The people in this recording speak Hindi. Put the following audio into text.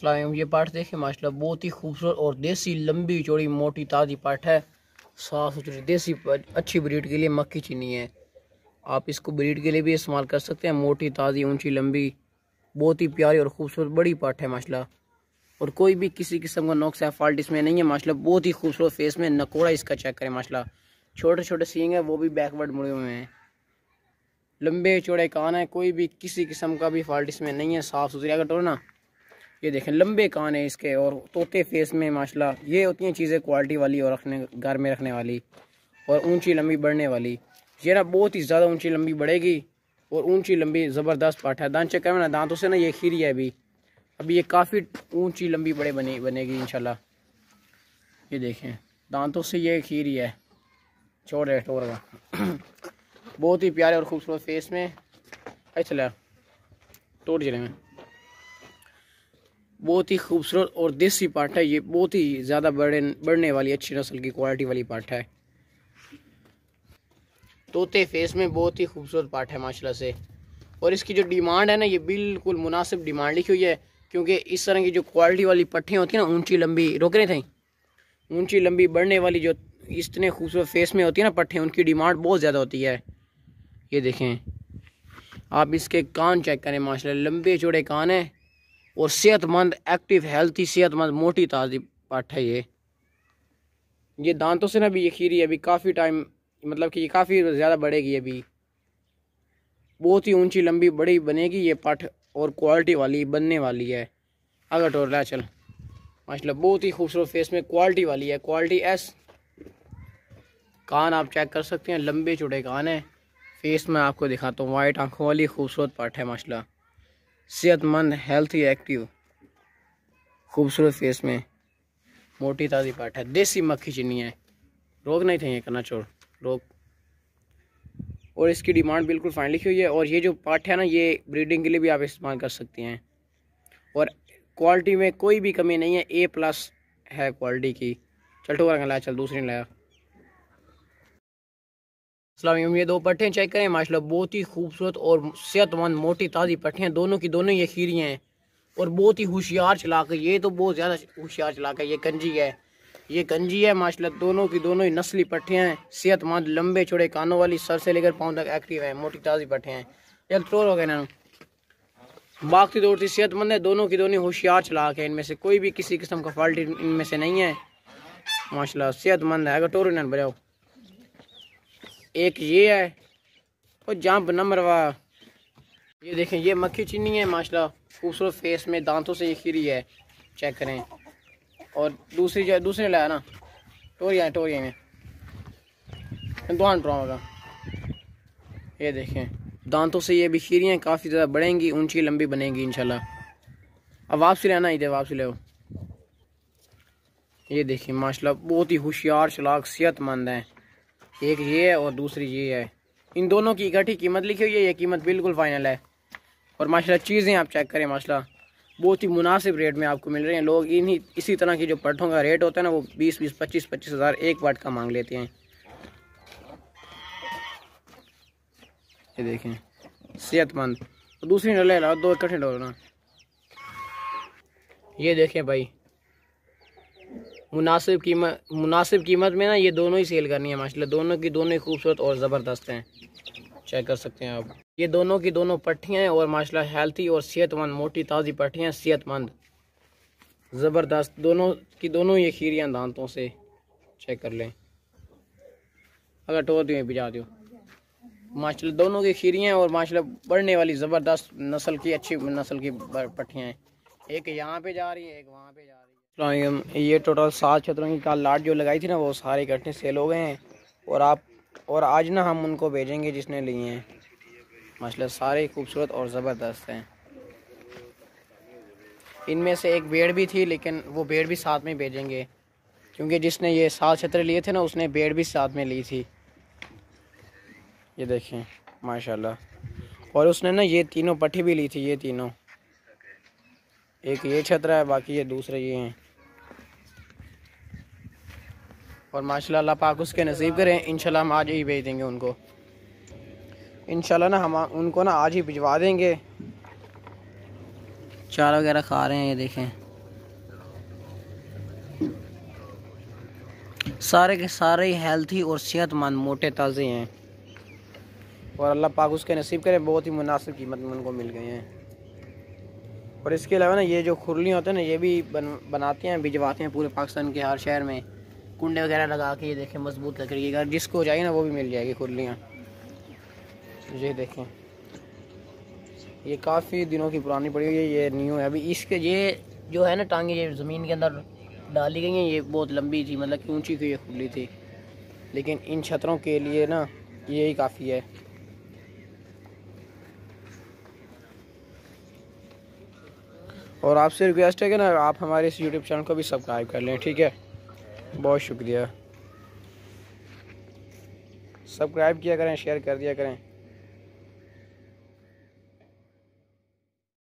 सलाम। ये पाठ देखें माशाल्लाह बहुत ही खूबसूरत और देसी लंबी चौड़ी मोटी ताज़ी पाठ है। साफ सुथरी देसी अच्छी ब्रीड के लिए मक्खी चीनी है। आप इसको ब्रीड के लिए भी इस्तेमाल कर सकते हैं। मोटी ताज़ी ऊंची लंबी बहुत ही प्यारी और खूबसूरत बड़ी पाठ है माशाल्लाह। और कोई भी किसी किस्म का नुक्स या फॉल्ट इसमें नहीं है माशाल्लाह। बहुत ही खूबसूरत फेस में नकोड़ा इसका चेक करें माशाल्लाह। छोटे छोटे सींग है वो भी बैकवर्ड मुड़े हुए हैं। लंबे चौड़े कान है, कोई भी किसी किस्म का भी फॉल्ट इसमें नहीं है। साफ सुथरी अगर तो ना ये देखें लंबे कान है इसके और तोते फेस में माशाल्लाह। ये होती हैं चीज़ें क्वालिटी वाली और रखने घर में रखने वाली और ऊंची लंबी बढ़ने वाली। ये ना बहुत ही ज़्यादा ऊंची लंबी बढ़ेगी और ऊंची लंबी ज़बरदस्त पाठ है। दांत चेक करें ना, दांतों से ना ये खीरी है अभी ये काफ़ी ऊंची लंबी बनेगी इंशाल्लाह। ये देखें दांतों से ये खीरी है चौड़े टोर का बहुत ही प्यारे और खूबसूरत फेस में। चला तोड़ जिले में बहुत ही खूबसूरत और देसी पाठ है। ये बहुत ही ज़्यादा बढ़ने वाली अच्छी नस्ल की क्वालिटी वाली पाठ है। तोते फेस में बहुत ही खूबसूरत पाठ है माशाल्लाह से। और इसकी जो डिमांड है ना ये बिल्कुल मुनासिब डिमांड लिखी हुई है, क्योंकि इस तरह की जो क्वालिटी वाली पट्टियाँ होती हैं ना ऊंची लंबी रोक रहे थे ऊंची लंबी बढ़ने वाली जो इतने खूबसूरत फेस में होती है ना पट्टियाँ, उनकी डिमांड बहुत ज़्यादा होती है। ये देखें आप इसके कान चेक करें माशाल्लाह। लंबे चौड़े कान है और सेहतमंद एक्टिव हेल्थी सेहतमंद मोटी ताज़ी पाठ है। ये दांतों से ना भी ये खीरी है, अभी काफ़ी टाइम मतलब कि ये काफ़ी ज़्यादा बढ़ेगी। अभी बहुत ही ऊंची लंबी बड़ी बनेगी ये पाठ और क्वालिटी वाली बनने वाली है। अगर टोरला चल माशाल्लाह बहुत ही खूबसूरत फेस में क्वालिटी वाली है। क्वालिटी एस कान आप चेक कर सकते हैं, लंबे चौड़े कान है। फेस में आपको दिखाता हूँ वाइट आंखों वाली खूबसूरत पाठ है माशाल्लाह। सेहतमंद हेल्थी एक्टिव खूबसूरत फेस में मोटी ताज़ी पाठ है। देसी मक्खी चीनी है। रोग नहीं थे ये करना छोड़ रोग। और इसकी डिमांड बिल्कुल फाइन लिखी हुई है। और ये जो पाठ है ना ये ब्रीडिंग के लिए भी आप इस्तेमाल कर सकते हैं। और क्वालिटी में कोई भी कमी नहीं है, A+ है क्वालिटी की। चल टोरा लाया, चल दूसरी लाया। अस्सलाम। ये दो पट्टियाँ चेक करें माशाल्लाह बहुत ही खूबसूरत और सेहतमंद मोटी ताज़ी पट्टियाँ दोनों की दोनों ये खीरियाँ हैं और बहुत ही होशियार चलाक है। ये तो बहुत ज़्यादा होशियार चलाक है। ये कंजी है माशाल्लाह। दोनों की दोनों ही नस्ली पट्टियाँ हैं। सेहतमंद लंबे चौड़े कानों वाली, सर से लेकर पाँव तक एक्टिव है, मोटी ताज़ी पट्टियाँ हैं। चल ट्रोल हो गए ना भागती दौड़ती सेहतमंद है। दोनों की दोनों होशियार चलाक है। इनमें से कोई भी किसी किस्म का फॉल्ट इनमें से नहीं है माशाल्लाह। सेहतमंद है। अगर टोरो ना बजाओ एक ये है और जंप नंबरवा। ये देखें ये मक्खी चीनी है माशाल्लाह खूबसूरत फेस में। दांतों से ये खीरी है चेक करें। और दूसरी लाया ना टोरिया में दुआन पड़ाऊँगा। ये देखें दांतों से ये भी खीरियाँ काफ़ी ज़्यादा बढ़ेंगी, ऊंची लंबी बनेंगी इंशाल्लाह। अब वापसी लेना इधर वापसी ले। ये देखिए माशाल्लाह बहुत ही होशियार चलाक सेहतमंद है। एक ये है और दूसरी ये है। इन दोनों की इकट्ठी कीमत लिखी हुई है। ये कीमत बिल्कुल फाइनल है। और माशाल्लाह चीज़ें आप चेक करें माशाल्लाह बहुत ही मुनासिब रेट में आपको मिल रहे हैं। लोग इसी तरह की जो पट्ठों का रेट होता है ना वो 20-20, 25-25 हज़ार एक पाठ का मांग लेते हैं। ये देखें सेहतमंद। तो दूसरी ले ला, दो इकट्ठे डोर ना। ये देखें भाई मुनासिब कीमत में ना ये दोनों ही सेल करनी है माशाल्लाह। दोनों की दोनों ही खूबसूरत और ज़बरदस्त हैं। चेक कर सकते हैं आप। ये दोनों की दोनों पट्टियाँ हैं और माशाल्लाह हेल्थी और सेहतमंद मोटी ताज़ी पट्टियाँ सेहतमंद ज़बरदस्त। दोनों की दोनों ये खीरियाँ दांतों से चेक कर लें। अगर टोर दिए भिजा दो माशाल्लाह दोनों की खीरियाँ और माशाल्लाह बढ़ने वाली ज़बरदस्त नस्ल की अच्छी नस्ल की पट्टियाँ हैं। एक यहाँ पे जा रही है एक वहाँ पे जा रही है। ये टोटल 7 छतरों की कल लाट जो लगाई थी ना वो सारे इकट्ठे सेल हो गए हैं। और आज ना हम उनको भेजेंगे जिसने लिए हैं माशाल्लाह। सारे खूबसूरत और ज़बरदस्त हैं। इनमें से एक भेड़ भी थी लेकिन वो भेड़ भी साथ में भेजेंगे, क्योंकि जिसने ये 7 छतरे लिए थे ना उसने भेड़ भी साथ में ली थी। ये देखें माशाल्लाह। और उसने ना ये तीनों पट्टी भी ली थी। ये तीनों, एक ये छतरा है बाकी ये दूसरे ये हैं। और माशाल्लाह अल्लाह पाक उसके नसीब करें। इंशाल्लाह हम आज ही भेज देंगे उनको। इंशाल्लाह ना हम उनको ना आज ही भिजवा देंगे। चारा वगैरह खा रहे हैं। ये देखें सारे के सारे हेल्थी और सेहतमंद मोटे ताज़े हैं और अल्लाह पाक उसके नसीब करे बहुत ही मुनासिब कीमत में उनको मिल गए हैं। और इसके अलावा ना ये जो खुरलियाँ होते हैं ना ये भी बनाते हैं, भिजवाते हैं पूरे पाकिस्तान के हर शहर में, कुंडे वगैरह लगा के। ये देखें मजबूत लकड़ी की, अगर जिसको चाहिए ना वो भी मिल जाएगी खुरलियाँ। ये देखें ये काफ़ी दिनों की पुरानी पड़ी हुई है, ये न्यू है अभी। इसके ये जो है ना टांगे ये ज़मीन के अंदर डाली गई हैं, ये बहुत लंबी थी, मतलब कि ऊँची की खुली थी, लेकिन इन छतरों के लिए ना यही काफ़ी है। और आपसे रिक्वेस्ट है कि ना आप हमारे इस यूट्यूब चैनल को भी सब्सक्राइब कर लें, ठीक है। बहुत शुक्रिया, सब्सक्राइब किया करें, शेयर कर दिया करें।